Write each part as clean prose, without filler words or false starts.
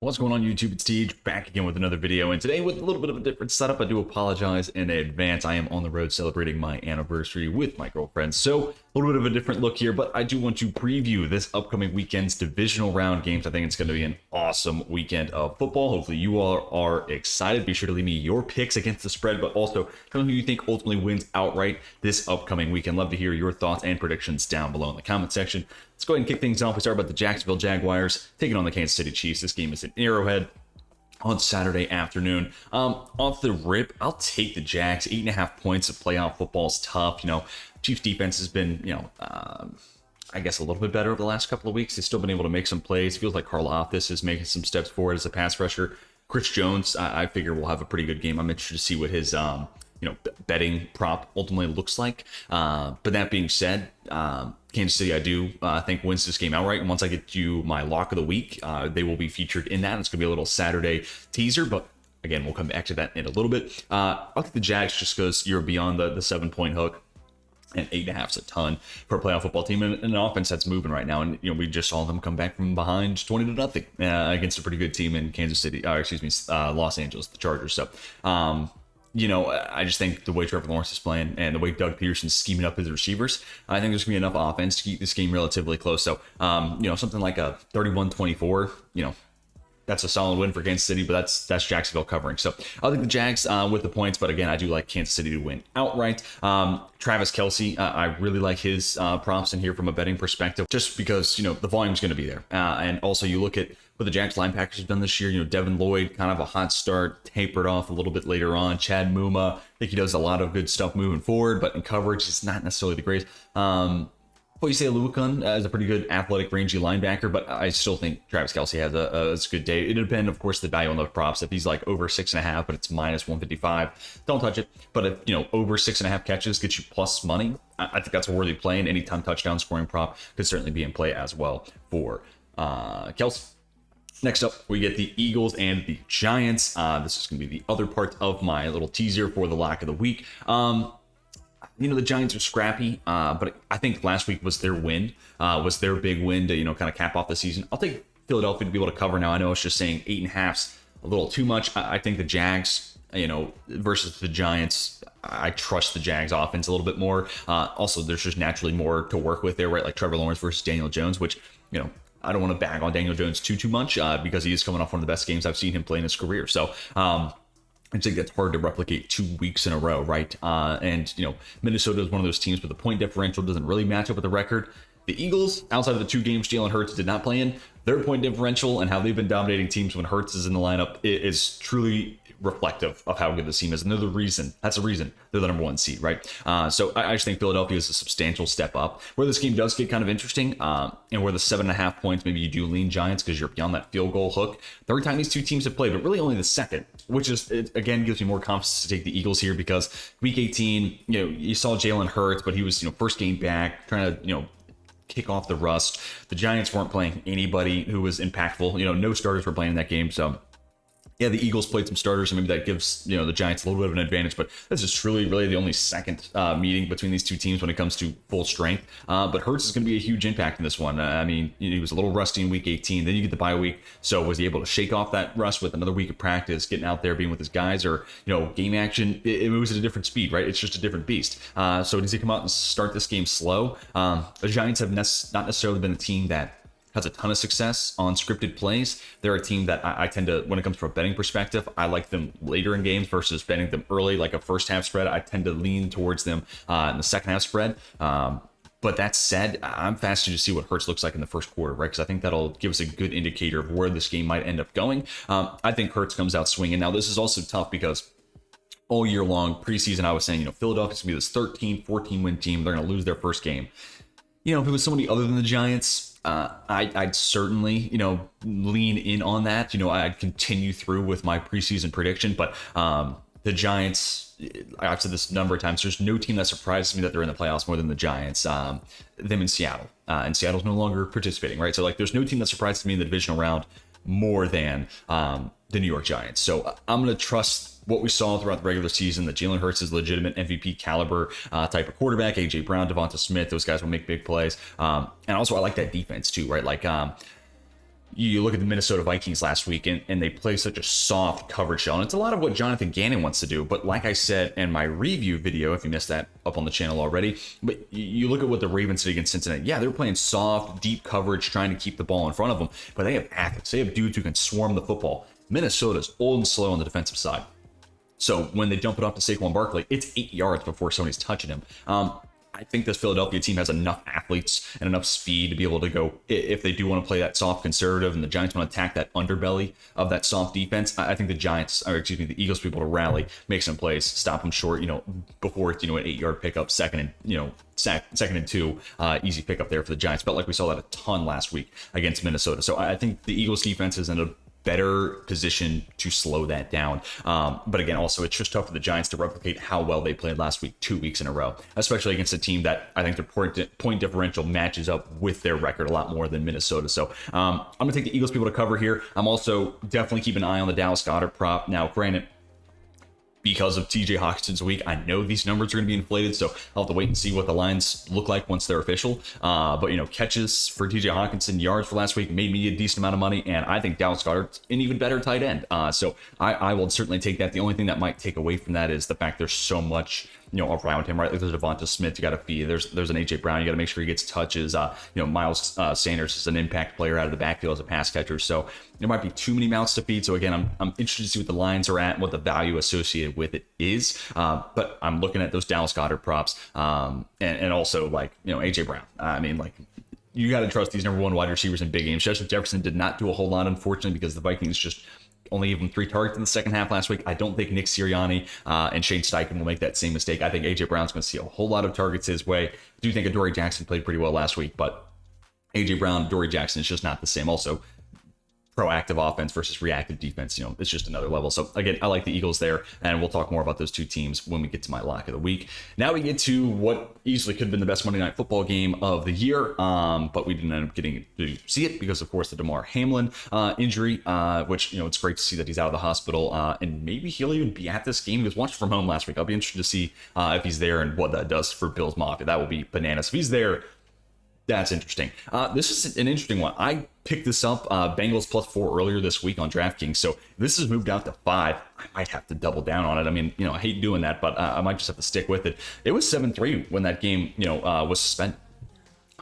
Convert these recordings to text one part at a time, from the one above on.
What's going on YouTube? It's Tej back again with another video, and today with a little bit of a different setup. I do apologize in advance. I am on the road celebrating my anniversary with my girlfriend, so a little bit of a different look here, but I do want to preview this upcoming weekend's divisional round games. I think it's going to be an awesome weekend of football. Hopefully you all are excited. Be sure to leave me your picks against the spread, but also tell me who you think ultimately wins outright this upcoming weekend. Love to hear your thoughts and predictions down below in the comment section. Let's go ahead and kick things off. We start about the Jacksonville Jaguars taking on the Kansas City Chiefs. This game is at Arrowhead on Saturday afternoon. Off the rip, I'll take the Jags. 8.5 points of playoff football is tough. You know, Chiefs defense has been, I guess a little bit better over the last couple of weeks. They've still been able to make some plays. Feels like Karlaftis is making some steps forward as a pass rusher. Chris Jones, I figure will have a pretty good game. I'm interested to see what his betting prop ultimately looks like. But that being said, Kansas City, I do think wins this game outright. And once I get you my lock of the week, they will be featured in that. It's going to be a little Saturday teaser, but again, we'll come back to that in a little bit. I'll take the Jags just because you're beyond the 7-point hook. And 8.5 is a ton for a playoff football team and an offense that's moving right now. And we just saw them come back from behind 20-0 against a pretty good team in Kansas City. Los Angeles, the Chargers. So, I just think the way Trevor Lawrence is playing and the way Doug Peterson's scheming up his receivers, I think there's gonna be enough offense to keep this game relatively close. So, something like a 31-24, that's a solid win for Kansas City, but that's Jacksonville covering. So I'll take the Jags with the points, but again, I do like Kansas City to win outright. Travis Kelce, I really like his props in here from a betting perspective, just because, the volume's going to be there. And also you look at what the Jags linebackers have done this year. Devin Lloyd, kind of a hot start, tapered off a little bit later on. Chad Muma, I think he does a lot of good stuff moving forward, but in coverage, it's not necessarily the greatest. You say Lucan is a pretty good athletic, rangy linebacker, but I still think Travis Kelce has a good day. It'll depend, of course, the value on the props. If he's like over 6.5, but it's minus 155, don't touch it. But if over 6.5 catches gets you plus money, I think that's a worthy play. And anytime touchdown scoring prop could certainly be in play as well for Kelce. Next up, we get the Eagles and the Giants. This is going to be the other part of my little teaser for the lock of the week. The Giants are scrappy, but I think last week was their win, was their big win to, kind of cap off the season. I'll take Philadelphia to be able to cover now. I know it's just saying 8.5's a little too much. I think the Jags, versus the Giants, I trust the Jags offense a little bit more. Also, there's just naturally more to work with there, right? Like Trevor Lawrence versus Daniel Jones, which, I don't want to bag on Daniel Jones too much because he is coming off one of the best games I've seen him play in his career. So, I think that's hard to replicate 2 weeks in a row, right? Minnesota is one of those teams where the point differential doesn't really match up with the record. The Eagles, outside of the 2 games Jalen Hurts did not play in, their point differential and how they've been dominating teams when Hurts is in the lineup is truly reflective of how good this team is. And that's the reason they're the number 1 seed, right? So I just think Philadelphia is a substantial step up. Where this game does get kind of interesting, and where the 7.5 points, maybe you do lean Giants because you're beyond that field goal hook. Third time these 2 teams have played, but really only the second, which is, it again gives me more confidence to take the Eagles here because week 18, you saw Jalen Hurts, but he was, first game back, trying to, kick off the rust. The Giants weren't playing anybody who was impactful. No starters were playing in that game, so yeah, the Eagles played some starters, and maybe that gives the Giants a little bit of an advantage. But this is truly, really the only second meeting between these 2 teams when it comes to full strength. But Hurts is going to be a huge impact in this one. He was a little rusty in week 18. Then you get the bye week. So was he able to shake off that rust with another week of practice, getting out there, being with his guys, or game action? It moves at a different speed, right? It's just a different beast. So does he come out and start this game slow? The Giants have not necessarily been a team that has a ton of success on scripted plays. They're a team that I tend to, when it comes from a betting perspective, I like them later in games versus betting them early, like a first half spread. I tend to lean towards them in the second half spread. But that said, I'm fascinated to see what Hurts looks like in the first quarter, right? Because I think that'll give us a good indicator of where this game might end up going. I think Hurts comes out swinging. Now, this is also tough because all year long, preseason, I was saying, Philadelphia's going to be this 13, 14 win team. They're going to lose their first game. If it was somebody other than the Giants, I'd certainly, lean in on that. I'd continue through with my preseason prediction, but the Giants, I've said this a number of times, there's no team that surprises me that they're in the playoffs more than the Giants, them in Seattle. And Seattle's no longer participating, right? So there's no team that surprises me in the divisional round more than the New York Giants. So I'm going to trust what we saw throughout the regular season, that Jalen Hurts is legitimate MVP caliber type of quarterback. A.J. Brown, Devonta Smith, those guys will make big plays. And also I like that defense too, right? Like you look at the Minnesota Vikings last week, and they play such a soft coverage shell. And it's a lot of what Jonathan Gannon wants to do. But like I said in my review video, if you missed that up on the channel already, but you look at what the Ravens did against Cincinnati. Yeah, they're playing soft, deep coverage, trying to keep the ball in front of them. But they have athletes. They have dudes who can swarm the football. Minnesota's old and slow on the defensive side. So when they dump it off to Saquon Barkley, it's 8 yards before somebody's touching him. I think this Philadelphia team has enough athletes and enough speed to be able to go, if they do want to play that soft conservative and the Giants want to attack that underbelly of that soft defense, I think the Eagles will be able to rally, make some plays, stop them short, before it's, an 8-yard pickup, second and 2, easy pickup there for the Giants. Felt like we saw that a ton last week against Minnesota. So I think the Eagles defense is in a better position to slow that down. But again, also it's just tough for the Giants to replicate how well they played last week, 2 weeks in a row, especially against a team that I think their point differential matches up with their record a lot more than Minnesota. So I'm going to take the Eagles people to cover here. I'm also definitely keeping an eye on the Dallas Goedert prop. Now, granted, because of TJ Hawkinson's week, I know these numbers are going to be inflated, so I'll have to wait and see what the lines look like once they're official. But, catches for TJ Hawkinson, yards for last week made me a decent amount of money, and I think Dallas Goedert's an even better tight end. So I will certainly take that. The only thing that might take away from that is the fact there's so much around him, right? Like there's Devonta Smith you got to feed. There's an A.J. Brown you got to make sure he gets touches. Miles Sanders is an impact player out of the backfield as a pass catcher. So there might be too many mouths to feed. So again, I'm interested to see what the lines are at and what the value associated with it is. But I'm looking at those Dallas Goedert props and also A.J. Brown. You got to trust these number one wide receivers in big games. Justin Jefferson did not do a whole lot, unfortunately, because the Vikings just only gave him 3 targets in the second half last week. I don't think Nick Sirianni and Shane Steichen will make that same mistake. I think A.J. Brown's going to see a whole lot of targets his way. I do think Adoree Jackson played pretty well last week, but A.J. Brown, Adoree Jackson is just not the same. Also, proactive offense versus reactive defense, it's just another level. So again, I like the Eagles there, and we'll talk more about those two teams when we get to my lock of the week. Now we get to what easily could have been the best Monday Night Football game of the year, but we didn't end up getting to see it because, of course, the Damar Hamlin injury, which, it's great to see that he's out of the hospital, and maybe he'll even be at this game. He was watching from home last week. I'll be interested to see if he's there and what that does for Bills Mafia. That will be bananas. If he's there, that's interesting. This is an interesting one. I picked this up, Bengals +4 earlier this week on DraftKings. So this has moved out to 5. I might have to double down on it. I mean, I hate doing that, but I might just have to stick with it. It was 7-3 when that game, was suspended.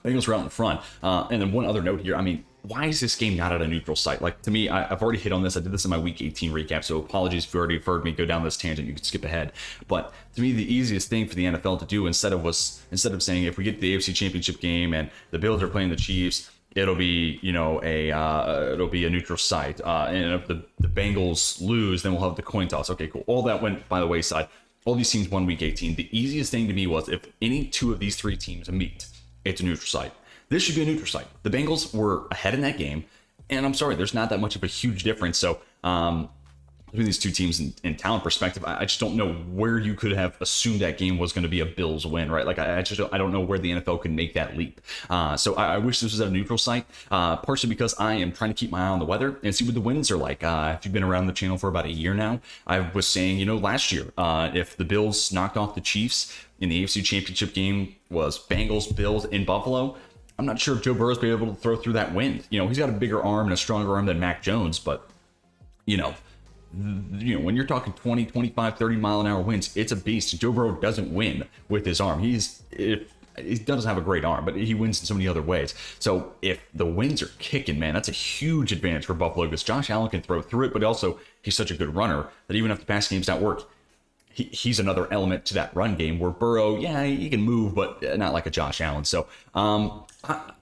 Bengals were out in front. And then one other note here. I mean, why is this game not at a neutral site? Like, to me, I've already hit on this. I did this in my Week 18 recap, so apologies if you already heard me go down this tangent. You can skip ahead. But to me, the easiest thing for the NFL to do instead of saying if we get to the AFC Championship game and the Bills are playing the Chiefs, it'll be it'll be a neutral site. And if the Bengals lose, then we'll have the coin toss. Okay, cool. All that went by the wayside. All these teams won Week 18. The easiest thing to me was if any two of these 3 teams meet, it's a neutral site. This should be a neutral site. The Bengals were ahead in that game, and I'm sorry, there's not that much of a huge difference. So between these two teams in talent perspective, I just don't know where you could have assumed that game was going to be a Bills win, right? Like I don't know where the NFL can make that leap. So I wish this was at a neutral site, partially because I am trying to keep my eye on the weather and see what the winds are like. If you've been around the channel for about a year now, I was saying, last year, if the Bills knocked off the Chiefs in the AFC Championship game was Bengals, Bills in Buffalo, I'm not sure if Joe Burrow's be able to throw through that wind. He's got a bigger arm and a stronger arm than Mac Jones, but, when you're talking 20, 25, 30 mile an hour winds, it's a beast. Joe Burrow doesn't win with his arm. He doesn't have a great arm, but he wins in so many other ways. So if the winds are kicking, man, that's a huge advantage for Buffalo because Josh Allen can throw through it, but also he's such a good runner that even if the pass games don't work, he's another element to that run game where Burrow, yeah, he can move, but not like a Josh Allen. So I'm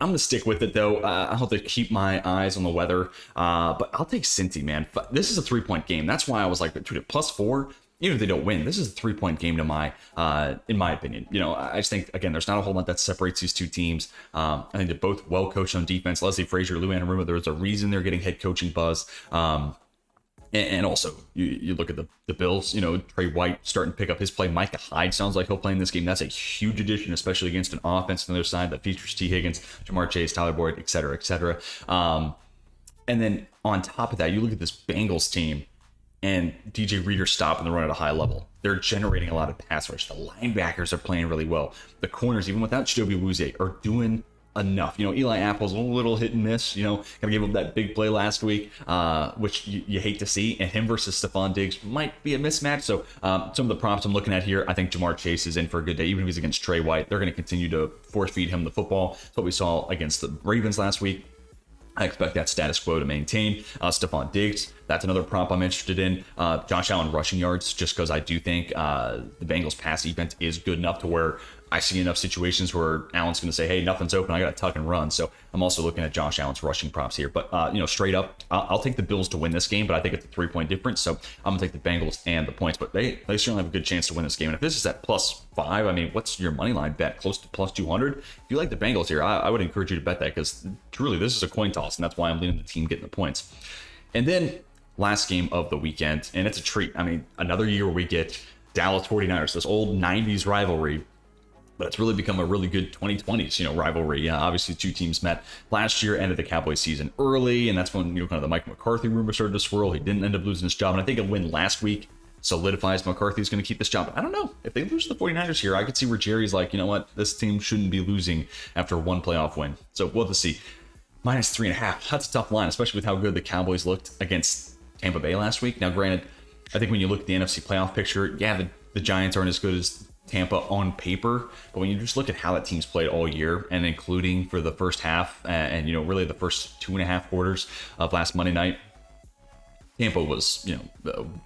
going to stick with it, though. I'll have to keep my eyes on the weather, but I'll take Cincy, man. This is a 3-point game. That's why I was like, +4, even if they don't win, this is a 3-point game in my opinion. I just think, again, there's not a whole lot that separates these two teams. I think they're both well coached on defense. Leslie Frazier, Lou Anarumo, there's a reason they're getting head coaching buzz. And also, you look at the Bills, Trey White starting to pick up his play. Micah Hyde sounds like he'll play in this game. That's a huge addition, especially against an offense on the other side that features T. Higgins, Jamar Chase, Tyler Boyd, et cetera, et cetera. And then on top of that, you look at this Bengals team. and DJ Reader stopping the run at a high level. They're generating a lot of pass rush. The linebackers are playing really well. The corners, even without Chidobe Awuzie, are doing enough. Eli Apple's a little hit and miss, gonna give him that big play last week, which you hate to see, and him versus Stephon Diggs might be a mismatch. So some of the prompts I'm looking at here, I think Jamar Chase is in for a good day. Even if he's against Trey White, they're going to continue to force feed him the football. That's what we saw against the Ravens last week. I expect that status quo to maintain. Stephon Diggs, that's another prop I'm interested in. Josh Allen rushing yards, just because I do think the Bengals pass defense is good enough to where I see enough situations where Allen's going to say, hey, nothing's open, I got to tuck and run. So I'm also looking at Josh Allen's rushing props here. But, straight up, I'll take the Bills to win this game, but I think it's a 3-point difference. So I'm going to take the Bengals and the points. But they certainly have a good chance to win this game. And if this is at +5, I mean, what's your money line bet? Close to +200? If you like the Bengals here, I would encourage you to bet that, because truly this is a coin toss, and that's why I'm leaning the team getting the points. And then last game of the weekend, and it's a treat. I mean, another year where we get Dallas 49ers, this old 90s rivalry, but it's really become a really good 2020s, rivalry. Obviously, two teams met last year, ended the Cowboys season early, and that's when, kind of the Mike McCarthy rumor started to swirl. He didn't end up losing his job, and I think a win last week solidifies McCarthy's going to keep this job. But I don't know. If they lose to the 49ers here, I could see where Jerry's like, you know what, this team shouldn't be losing after one playoff win. So we'll have to see. -3.5. That's a tough line, especially with how good the Cowboys looked against Tampa Bay last week. Now, granted, I think when you look at the NFC playoff picture, yeah, the Giants aren't as good as Tampa on paper, but when you just look at how that team's played all year, and including for the first half and really the first 2.5 quarters of last Monday night, Tampa was,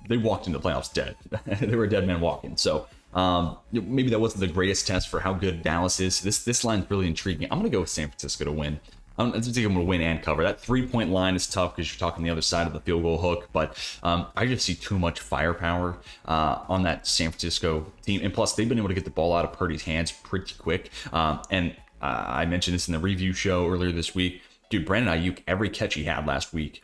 they walked into the playoffs dead. They were a dead man walking. So maybe that wasn't the greatest test for how good Dallas is. This line's really intriguing. I'm going to go with San Francisco to win. I think I'm going to win and cover. That 3-point line is tough because you're talking the other side of the field goal hook, but I just see too much firepower on that San Francisco team. And plus, they've been able to get the ball out of Purdy's hands pretty quick. And I mentioned this in the review show earlier this week. Dude, Brandon Ayuk, every catch he had last week,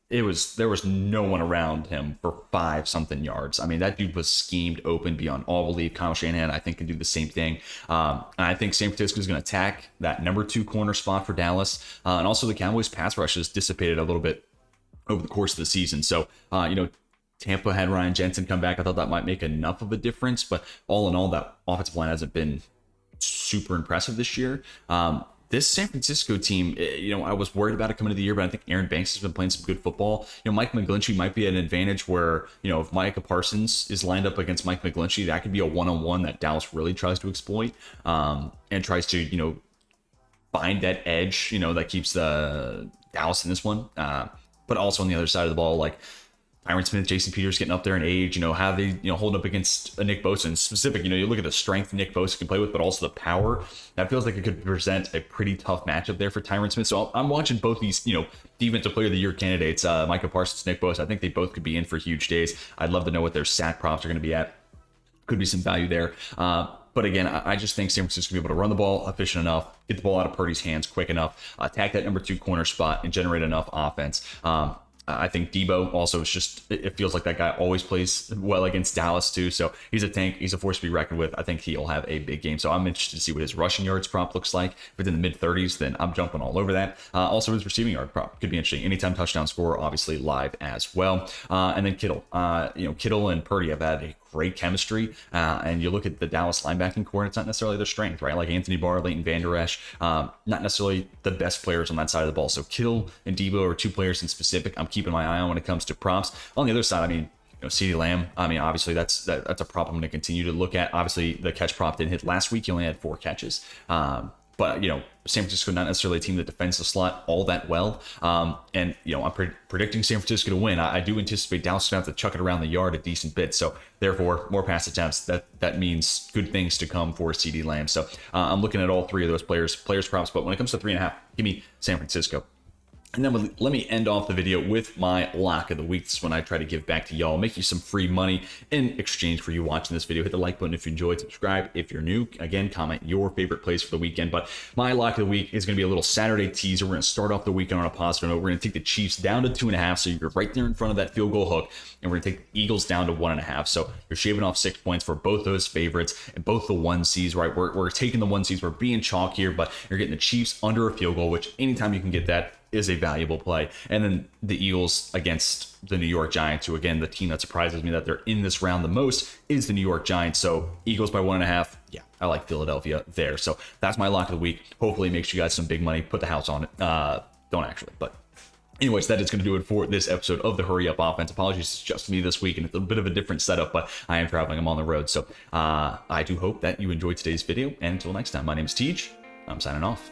there was no one around him for 5-something yards. I mean, that dude was schemed open beyond all belief. Kyle Shanahan, I think, can do the same thing. And I think San Francisco is going to attack that number 2 corner spot for Dallas. And also the Cowboys pass rush has dissipated a little bit over the course of the season. So, Tampa had Ryan Jensen come back. I thought that might make enough of a difference. But all in all, that offensive line hasn't been super impressive this year. This San Francisco team, I was worried about it coming into the year, but I think Aaron Banks has been playing some good football. Mike McGlinchey might be at an advantage where, if Micah Parsons is lined up against Mike McGlinchey, that could be a one-on-one that Dallas really tries to exploit and tries to, find that edge, that keeps Dallas in this one. But also on the other side of the ball, like Tyron Smith, Jason Peters getting up there in age, how they, hold up against a Nick Bosa in specific. You look at the strength Nick Bosa can play with, but also the power. That feels like it could present a pretty tough matchup there for Tyron Smith. So I'm watching both these, defensive player of the year candidates, Micah Parsons, Nick Bosa. I think they both could be in for huge days. I'd love to know what their sack props are going to be at. Could be some value there. But again, I just think San Francisco will be able to run the ball efficient enough, get the ball out of Purdy's hands quick enough, attack that number 2 corner spot, and generate enough offense. I think Debo also is just, it feels like that guy always plays well against Dallas too. So he's a tank. He's a force to be reckoned with. I think he'll have a big game. So I'm interested to see what his rushing yards prop looks like. If it's in the mid-30s, then I'm jumping all over that. Also his receiving yard prop could be interesting. Anytime touchdown score, obviously live as well. And then Kittle. Kittle and Purdy have had a great chemistry. And you look at the Dallas linebacking core, and it's not necessarily their strength, right? Like Anthony Barr, Leighton Vander Esch, not necessarily the best players on that side of the ball. So Kittle and Debo are 2 players in specific I'm keeping my eye on when it comes to props. On the other side, CeeDee Lamb, obviously that's a prop I'm going to continue to look at. Obviously, the catch prop didn't hit last week. He only had 4 catches. But, San Francisco, not necessarily a team that defends the slot all that well. And, I'm predicting San Francisco to win. I do anticipate Dallas going to have to chuck it around the yard a decent bit. So, therefore, more pass attempts. That means good things to come for CeeDee Lamb. So, I'm looking at all 3 of those players props. But when it comes to 3.5, give me San Francisco. And then let me end off the video with my lock of the week. This is when I try to give back to y'all, make you some free money in exchange for you watching this video. Hit the like button if you enjoyed, subscribe if you're new. Again, comment your favorite plays for the weekend. But my lock of the week is going to be a little Saturday teaser. We're going to start off the weekend on a positive note. We're going to take the Chiefs down to 2.5, so you're right there in front of that field goal hook. And we're going to take the Eagles down to 1.5. So you're shaving off 6 points for both those favorites and both the 1Cs, right? We're taking the 1Cs. We're being chalk here, but you're getting the Chiefs under a field goal, which anytime you can get that, is a valuable play. And then the Eagles against the New York Giants, who again, the team that surprises me that they're in this round the most is the New York Giants. So Eagles by 1.5. Yeah, I like Philadelphia there. So that's my lock of the week. Hopefully it makes you guys some big money. Put the house on it. Don't actually, but anyways, that is going to do it for this episode of the Hurry Up Offense. Apologies, it's just me this week, and it's a bit of a different setup, but I am traveling. I'm on the road. So I do hope that you enjoyed today's video. And until next time, my name is Tej. I'm signing off.